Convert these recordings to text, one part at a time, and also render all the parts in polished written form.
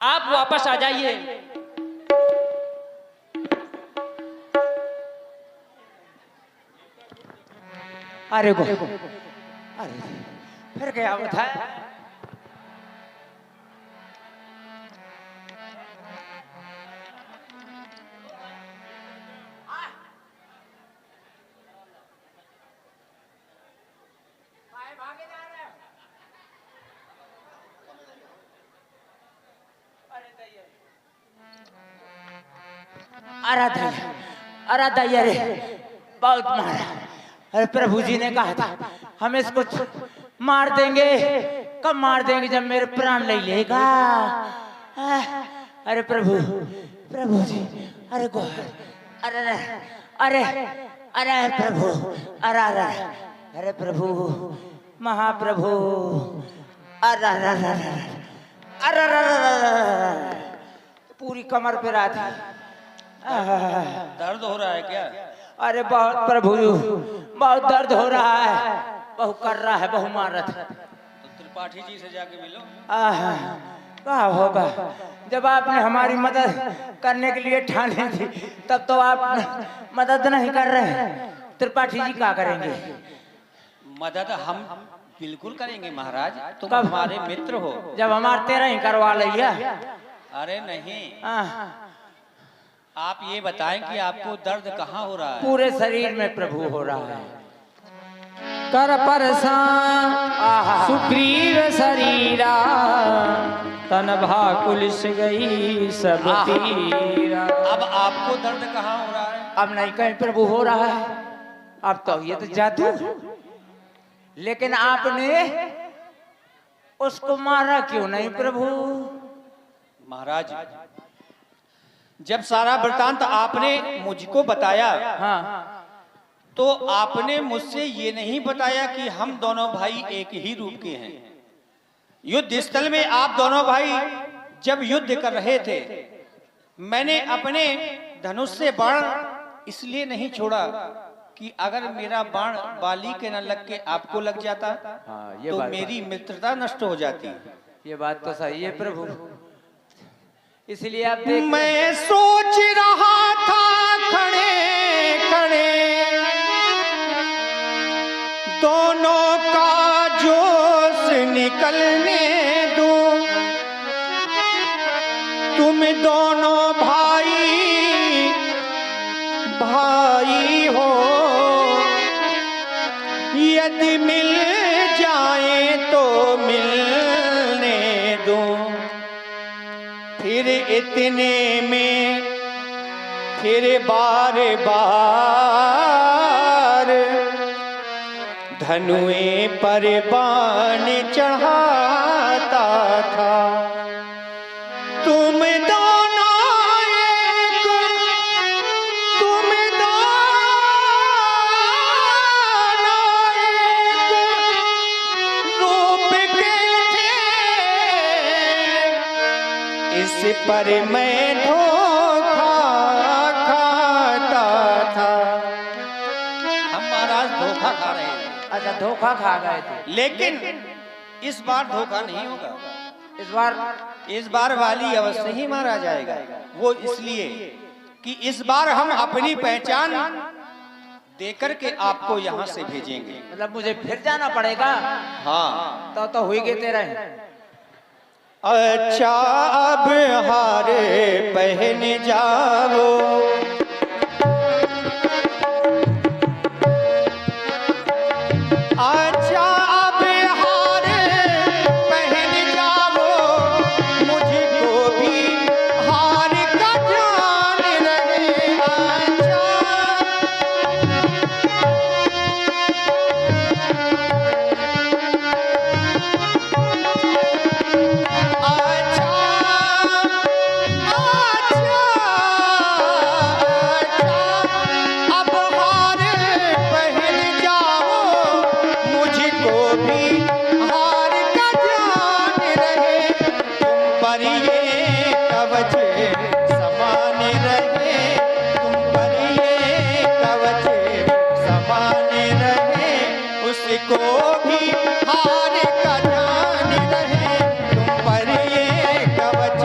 आप वापस आ जाइए। अरे गो, अरे फिर गया बता। अरे दैया रे, बहुत मारा। अरे प्रभु जी ने कहा था हम इसको मार देंगे। कब मार देंगे? जब मेरे प्राण ले लेगा। अरे प्रभु, प्रभु जी, अरे गो, अरे अरे अरे प्रभु, अरे अरे अरे प्रभु, महाप्रभु, अरे अरे अरे अरे पूरी कमर पे रात। दर्द हो रहा है क्या? अरे बहुत प्रभु, बहुत दर्द हो रहा है। बहु कर रहा है, बहु मार रहा था। तो त्रिपाठी जी से जाके मिलो। क्या होगा? जब आपने हमारी मदद करने के लिए ठानी थी तब तो आप मदद नहीं कर रहे हैं। त्रिपाठी जी क्या करेंगे? मदद हम बिल्कुल करेंगे महाराज, तुम कब? हमारे मित्र हो। जब हमारे तेरा ही करवा लिया। अरे नहीं, आप ये बताएं कि आपको दर्द कहाँ हो रहा है? पूरे शरीर में प्रभु हो रहा है। कर परसान सुग्रीव शरीरा, तन भाकुलिस गई सब तीरा। अब आपको दर्द कहाँ हो रहा है? अब नहीं कहीं प्रभु हो रहा है। अब तो ये तो जादू। लेकिन आपने उसको मारा क्यों नहीं प्रभु? महाराज, जब सारा वृतांत आपने मुझको बताया, हाँ, तो आपने मुझसे ये नहीं बताया कि हम दोनों भाई एक ही रूप के हैं। युद्ध स्थल में आप दोनों भाई जब युद्ध कर रहे थे, मैंने अपने धनुष से बाण इसलिए नहीं छोड़ा कि अगर मेरा बाण बाली के न लग के आपको लग जाता, ये तो बात मेरी मित्रता नष्ट हो जाती। ये बात तो सही है प्रभु। इसलिए आप देख, मैं सोच रहा था खड़े खड़े दोनों का जोश निकलने दूं। तुम दोनों भाई भाई हो, यदि मिल जाए तो मिलने दूं। फिर इतने में फिर बार बार धनुए पर बाण चढ़ाता था। तुम दोनों एक, तुम दोनों एक रूप के थे, इस पर मैं धोखा खाता था। हम महाराज धोखा खा रहे हैं। अच्छा धोखा खा गए थे। लेकिन इस बार धोखा नहीं होगा। इस बार वाली अवश्य ही मारा जाएगा। वो इसलिए कि इस बार हम अपनी पहचान देकर के आपको यहाँ से भेजेंगे। मतलब मुझे फिर जाना पड़ेगा? हाँ, तो हुई गए तेरा ही। अच्छा अब हार पहन जाओ, अच्छा अब हार पहन जाओ, मुझको भी हार का ध्यान रहे। को भी हार का ध्यान रहे, तुम पर ये कवच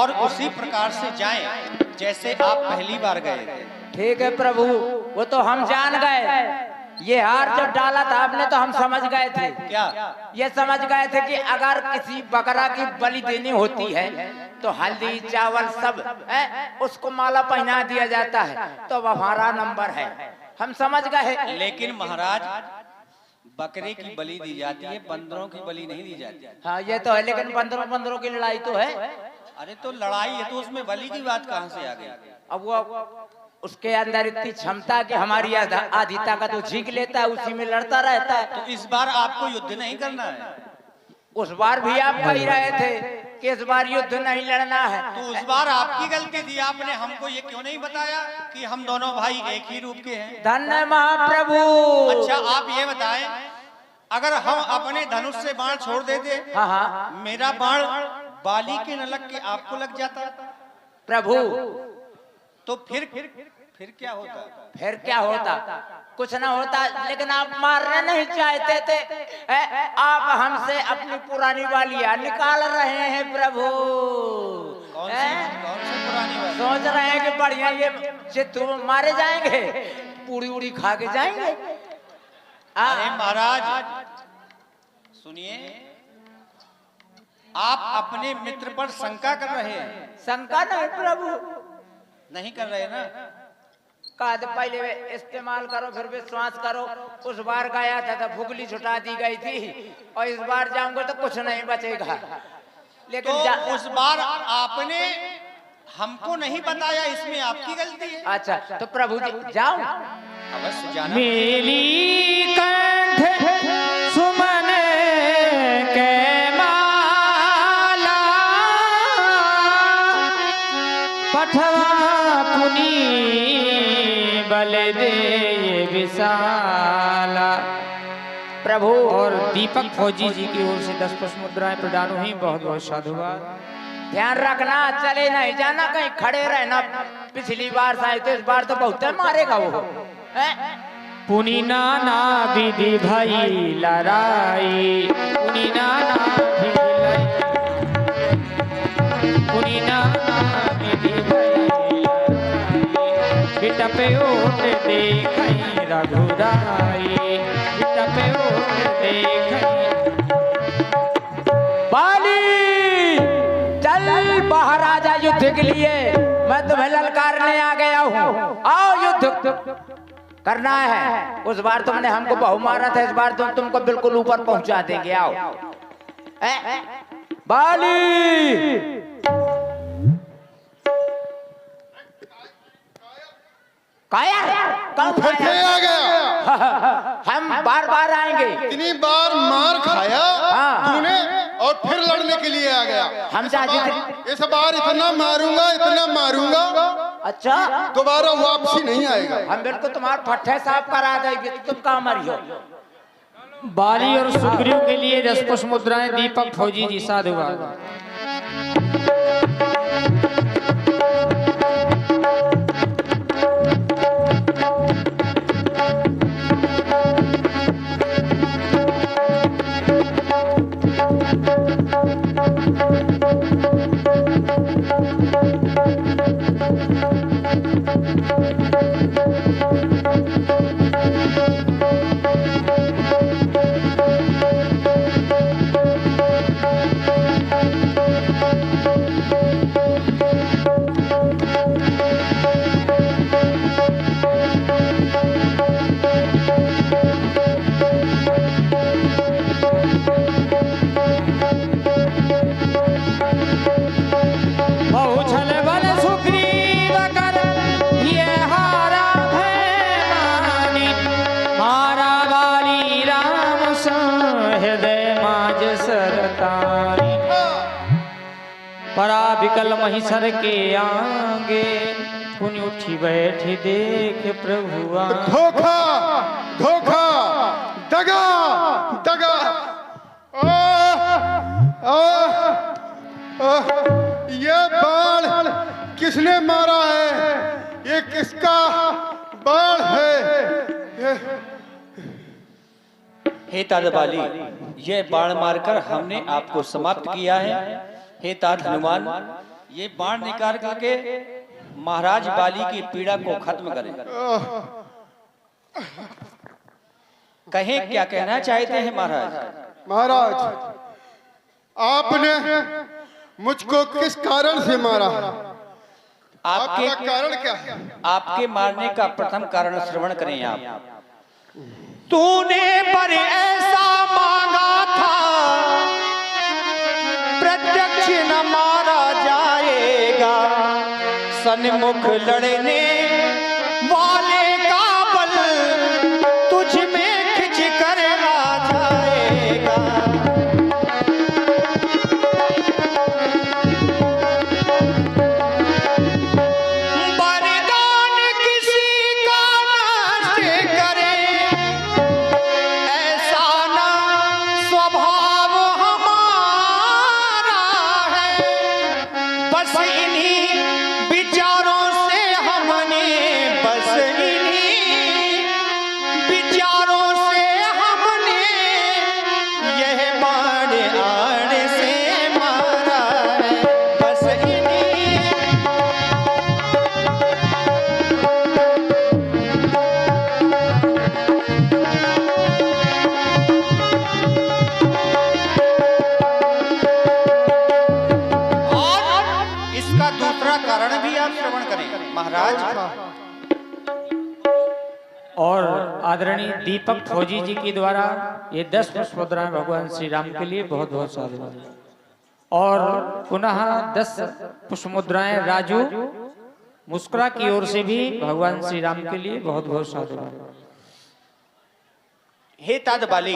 और उसी प्रकार से जाएं जैसे आप पहली बार गए थे। ठीक है प्रभु, वो तो हम जान गए। ये हार जब डाला था आपने तो हम समझ गए थे। क्या? ये समझ गए थे कि अगर किसी बकरा की बलि देनी होती है तो हल्दी चावल सब उसको माला पहना दिया जाता है, तो वो हमारा नंबर है, हम समझ गए। लेकिन महाराज, बकरे की बलि दी जाती है, बंदरों की बलि नहीं दी जाती। हाँ ये तो है, लेकिन बंदरों की लड़ाई तो है। अरे तो लड़ाई है तो उसमें बलि की बात कहाँ से आ गई? अब वो उसके अंदर इतनी क्षमता कि हमारी आधी ताकत तो झींक लेता है, उसी में लड़ता रहता है। तो इस बार आपको युद्ध नहीं करना है। उस बार भी आप कह रहे थे कि इस बार युद्ध नहीं लड़ना है। तो उस बार आपकी गलती थी, आपने हमको ये क्यों नहीं बताया कि हम दोनों भाई एक ही रूप के हैं? धन्य महाप्रभु। अच्छा आप ये बताएं, अगर हम अपने धनुष से बाण छोड़ देते, हाँ हाँ मेरा बाण बाली के न लग के आपको लग जाता प्रभु, तो फिर क्या होता? फिर क्या होता? कुछ ना होता, लेकिन आप मारना नहीं चाहते थे। आप हमसे अपनी पुरानी वालियां निकाल रहे हैं प्रभु। कौन सी पुरानी वाली? सोच रहे हैं कि बढ़िया ये चित्तू मारे जाएंगे, पूरी उड़ी खा के जाएंगे। अरे महाराज सुनिए, आप अपने मित्र पर शंका कर रहे हैं। शंका नहीं प्रभु, नहीं कर रहे ना? कहा था पहले इस्तेमाल करो फिर विश्वास करो। उस बार गया था तो फुगली छुटा दी गई थी, और इस बार जाऊंगा तो कुछ नहीं बचेगा। लेकिन तो उस बार आपने हमको नहीं बताया, इसमें आपकी गलती है। अच्छा तो प्रभु जी जाओ, अवश्य जाना। मेली कंठ सुमन के माला, पठवा पुनी बल दे विशाला। प्रभु और दीपक फौजी जी की ओर से 10 पुष्प मुद्राएं प्रदान हुई। बहुत बहुत साधुवाद। ध्यान रखना, चले नहीं जाना, कहीं खड़े रहना। पिछली बार शायद तो इस बार तो बहुत मारेगा वो। पुनी नाना विधि भई लड़ाई, पुनी नाना विधि लड़ाई, पुनी नाना विधि भई लड़ाई। बिटपे ओट देखई रघुराई, बिटपे ओट देखई। बाली चल बाहर आ जा युद्ध के लिए, मैं तुम्हें ललकारने आ गया हूँ। आओ युद्ध करना है। उस बार तुमने हमको बहु मारा था, इस बार तुमको बिल्कुल ऊपर पहुंचा देंगे। आओ बाली। कब फिर से आ गया? हम बार बार आएंगे। इतनी बार मार खाया तूने और फिर लड़ने के लिए आ गया। हम इस बार इतना मारूंगा अच्छा दोबारा वापसी नहीं आएगा। हम बिल्कुल तुम्हारे पट्टे साफ करा देंगे, तुम कहाँ मरियो। बाली और सुग्रीव के लिए 10 पुष्प मुद्राएं दीपक फौजी जी। साधुवाद। पराबिकल महिषर के आगे, पुनि उठी बैठी देख प्रभुआ। धोखा धोखा दगा दगा। ये बाण किसने मारा है? ये किसका बाण है? हे तात बाली, यह बाण मारकर हमने आपको समाप्त किया है। हे तात हनुमान, ये बाण निकाल करके महाराज बाली की पीड़ा को खत्म करें। कहें, क्या कहना चाहते हैं महाराज? महाराज, आपने मुझको किस कारण से मारा? आपका कारण क्या है? आपके मारने का प्रथम कारण श्रवण करें आप। तूने पर ऐसा मांगा था, प्रत्यक्ष न मारा जाएगा, सन्मुख लड़ने वाले का बल तुझ में खिंच कर आ जाएगा। बलिदान किसी का नष्ट करे, ऐसा ना स्वभाव हमारा है। बस इन्हीं विचारों से हमने, बस इन्हीं विचारों से हमने यह बाण आड़ से मारा है। बस इन्हीं और इसका दूसरा कारण भी आप श्रवण करें महाराज। और आदरणीय दीपक फौजी जी के द्वारा ये 10 पुष्प मुद्राएं भगवान श्री राम के लिए बहुत बहुत साधुवाद। और पुनः 10 पुष्प मुद्राएं राजू मुस्कुरा की ओर से भी भगवान श्री राम के लिए बहुत बहुत साधुवाद। हे तात बाली,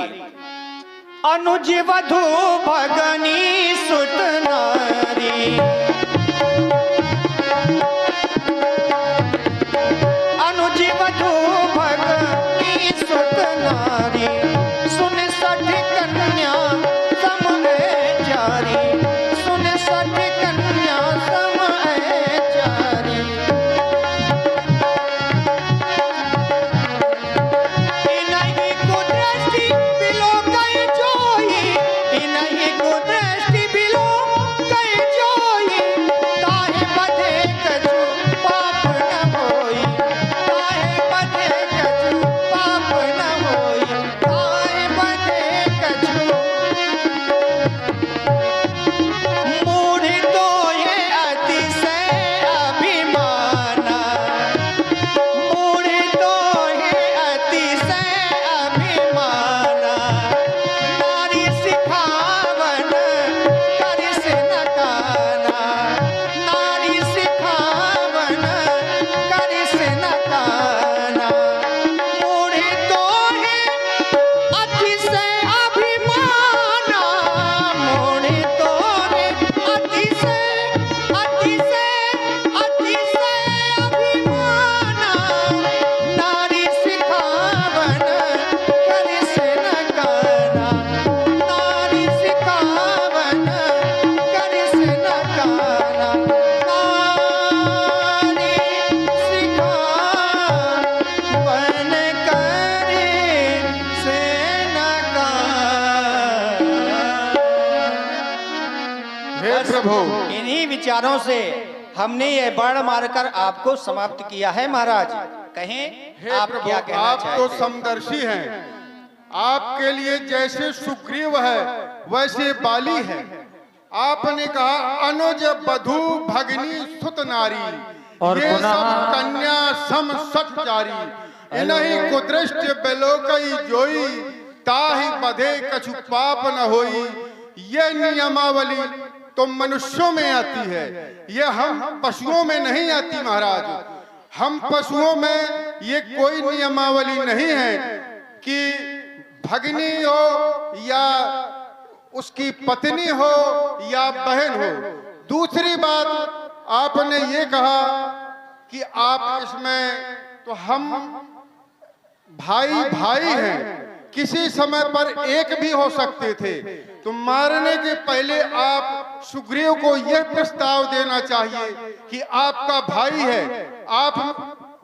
अनुज वधु भगनी सुत नारी, अनुज वधु भगनी सुत नारी, सुन सठ कन्या सम चारी, सुन सठ कन्या सम चारी। इन्हीं को दृष्टि बिलो कई जोई, इन्हीं को दृष्टि बिलो कई जोई, ताहे बधे कछु पाप न होई, ताहे बधे कछु पाप न होई, ताहे बधे कछु। मूढ़ तो ये अतिशय अभिमाना, मूढ़ तो ये अतिशय अभिमाना, नारी सिखावन करिस न काना, नारी सिखावन करिस न काना। मूढ़ तो ये अतिशय अभिमाना, मूढ़ तो ये अतिशय अतिशय अतिशय अभिमाना, नारी सिखावन करिस न काना, नारी सिखावन करिस न काना, नारी सिखावन करिस न काना। हे प्रभु, इन्हीं विचारों से हमने यह बाण मारकर आपको समाप्त किया है महाराज। कहें, हे आप प्रभु, क्या कहना आप चाहते तो हैं? समदर्शी हैं। आपके लिए जैसे सुग्रीव है वैसे बाली है। आपने कहा अनुज बधू भगनी सुत नारी, और ये पुनः- सब कन्या सम सठ चारी, इन्हीं कुदृष्ट बेलोकई जोई, ताहि बधे कछु पाप न होई। ये नियमावली तो मनुष्यों में आती है, ये हम पशुओं में नहीं आती महाराज। हम पशुओं में ये कोई नियमावली नहीं है कि भगनी हो या उसकी पत्नी हो या बहन हो। दूसरी बात आपने ये कहा कि आप इसमें, तो हम भाई भाई हैं, किसी समय पर एक भी हो सकते थे। तो मारने के पहले आप सुग्रीव को यह प्रस्ताव देना चाहिए कि आपका भाई है, आप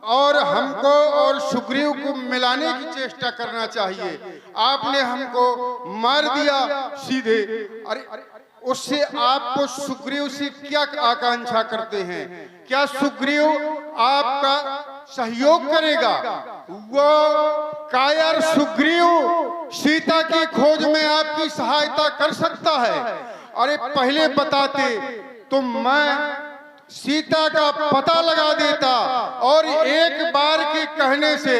और हमको और सुग्रीव को मिलाने की चेष्टा करना चाहिए। आपने हमको मार दिया सीधे। अरे उससे आपको सुग्रीव से क्या आकांक्षा करते हैं? क्या सुग्रीव आपका सहयोग करेगा? वो कायर सुग्रीव सीता की खोज में आपकी सहायता कर सकता है? अरे पहले बताते तो मैं सीता का पता लगा देता और एक बार के कहने से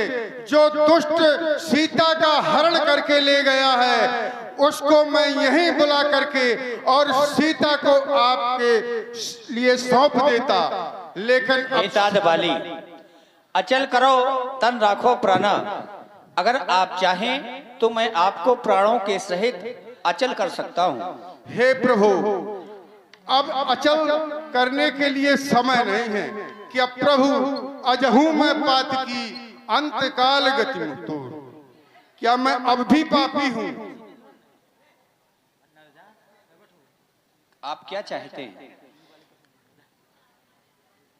जो दुष्ट सीता का हरण करके ले गया है उसको मैं यहीं बुला करके और सीता को आपके लिए सौंप देता। लेकिन बेताद बाली, अचल करो तन राखो प्राणा। अगर आप चाहें तो मैं आपको प्राणों के सहित अचल कर सकता हूँ। हे प्रभु, अब अचल करने के लिए समय नहीं है। क्या प्रभु अजहू मैं पात की अंतकाल गति मुक्तो, क्या मैं अब भी पापी हूँ? आप क्या चाहते हैं?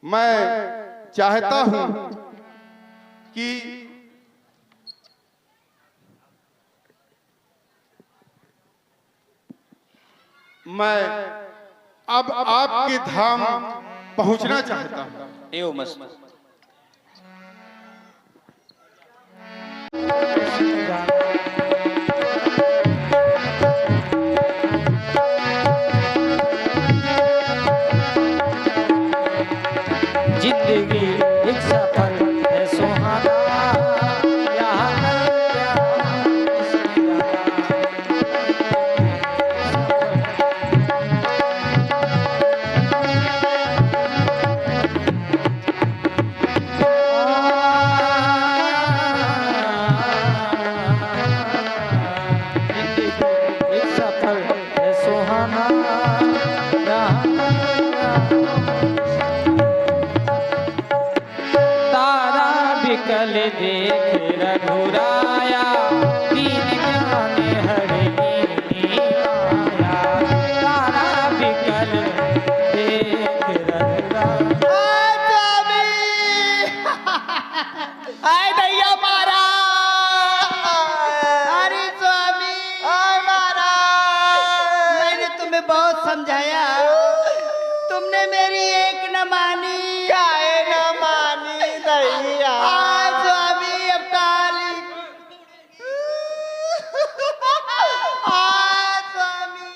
मैं चाहता हूँ कि मैं अब आपके धाम पहुंचना चाहता हूँ। एवं मस्त। जिंदगी एक सफर है सुहाना, यहाँ एक सफर है सुहाना, कल देख रघुराया, दीन ज्ञान हरि माया। तारा बिकल देख रघुराया। आय दैया मारा, अरे स्वामी आय मारा। मैंने तुम्हें बहुत समझाया, तुमने मेरी एक न मानी। काहे न मानी दैया? आय स्वामी अब काली। आय स्वामी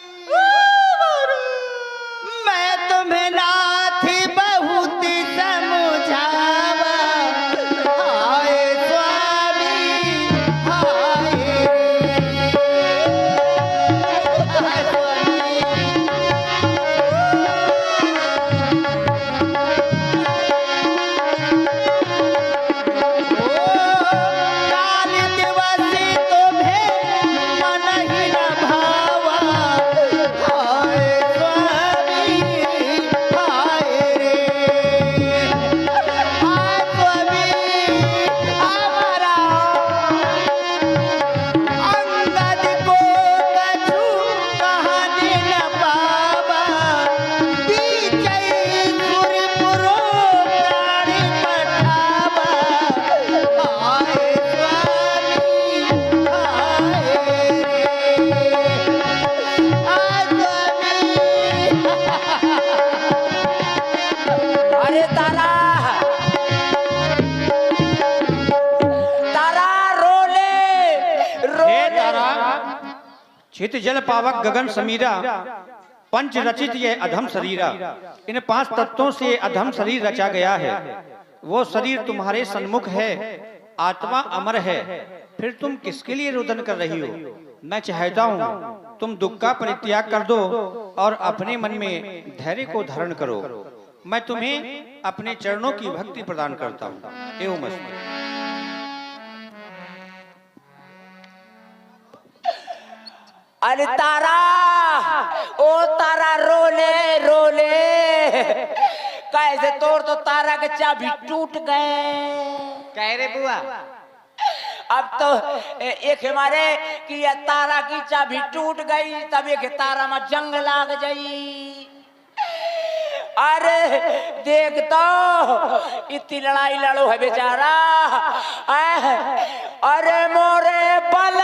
मैं तुम्हें नाथी बहुत समझावा। हाय स्वामी हाय काल दिवसी तुम्हें मन ही न भावा। हाय स्वामी हाय हाय स्वामी हमारा अंगद को कछु कहानी न पावा। बीचई सुरपुरो प्राणी पठावा। हाय स्वामी हाय अरे तारा तारा रोले हे तारा, चित जल पावक गगन समीरा, पंच रचित ये अधम शरीरा। इन 5 तत्वों से अधम शरीर रचा गया है। वो शरीर तुम्हारे सन्मुख है, आत्मा अमर है, फिर तुम किसके लिए रुदन कर रही हो? मैं चाहता हूँ तुम दुख का परित्याग कर दो और अपने मन में धैर्य को धारण करो। मैं तुम्हें अपने चरणों की भक्ति प्रदान करता हूँ। एवं मस्त। अरे तारा, ओ तारा रोले रोले। कैसे तोड़ तो तारा के चाबी टूट गए। कह रे बुआ, अब तो एक हमारे कि ये तारा की चाबी टूट गई, तब एक तारा में जंग लाग गई। अरे देख तो इतनी लड़ाई लड़ो है बेचारा। अरे मोरे बल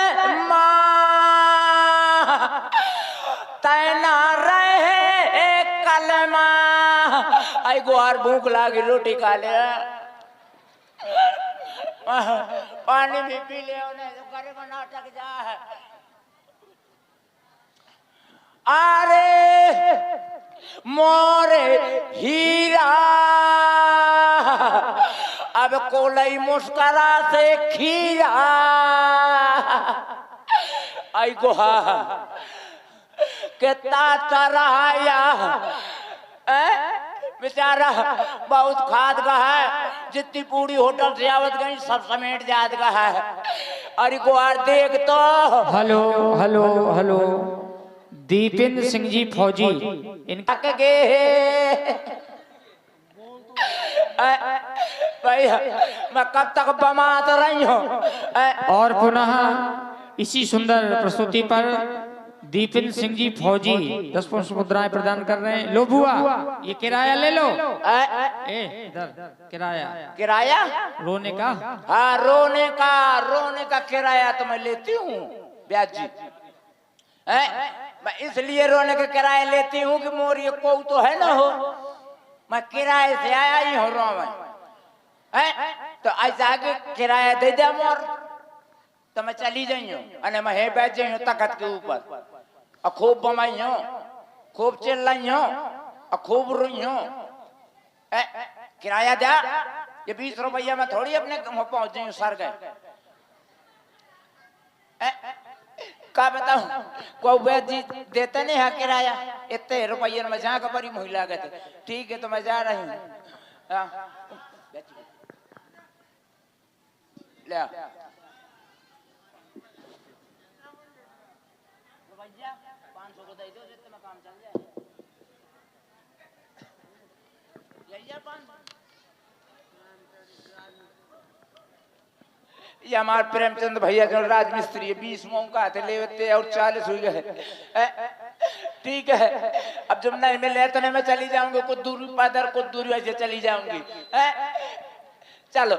तैना रहे कलमा। आई गुहार भूख लागी रोटी खा ले, पानी भी पी ले, उन्हें घर में नाटक जा है। अरे मोरे हीरा अब कोलई मुस्करा से खीरा। आई गुहा कितना चराया बेचारा, बहुत खाद का है, जितनी पूरी होटल से आवत गई सब समेट जात का है। अरे गुहार देख तो। Hello hello hello, Dipendra Singh ji फौजी इनका भाई मैं कब तक बमात रही हूँ। और पुनः इसी सुंदर प्रस्तुति पर दीपेंद्र सिंह जी फौजी 10 पुष्प मुद्राएं प्रदान कर रहे हैं। लो बुआ, ये किराया ले लो। इधर किराया, किराया रोने का। हाँ, रोने का किराया तो मैं लेती हूँ ब्याज जी। मैं इसलिए रोने का किराया लेती हूँ कि मोर ये को तो है ना हो, मैं किराए से आया ही हूँ रो में। तो ऐसा के किराया दे दे मोर, तो मैं चली जाई हूँ, अने मैं हे बैठ जाई हूँ तखत के ऊपर, और खूब बमाई हूँ, खूब चिल्लाई हूँ, और खूब रोई हूँ। किराया दे, ये 20 रुपया में थोड़ी अपने पहुंच जाई हूँ सर गए। का बताऊं, कोई वैद जी देते नहीं है किराया, इतने रुपये में जहाँ का बड़ी महिला गए थे। ठीक है, तो मैं जा रही हूँ। ले 500 को दे दो, जितने में काम चल जाए। ये हमारे प्रेमचंद भैया जो राजमिस्त्री 20 मोम का हाथ लेते और 40 हुए गए। ठीक है, अब जब नहीं मिले तो नहीं मैं चली जाऊंगी, कुछ दूरी पैदल कुछ दूरी ऐसे चली जाऊंगी। चलो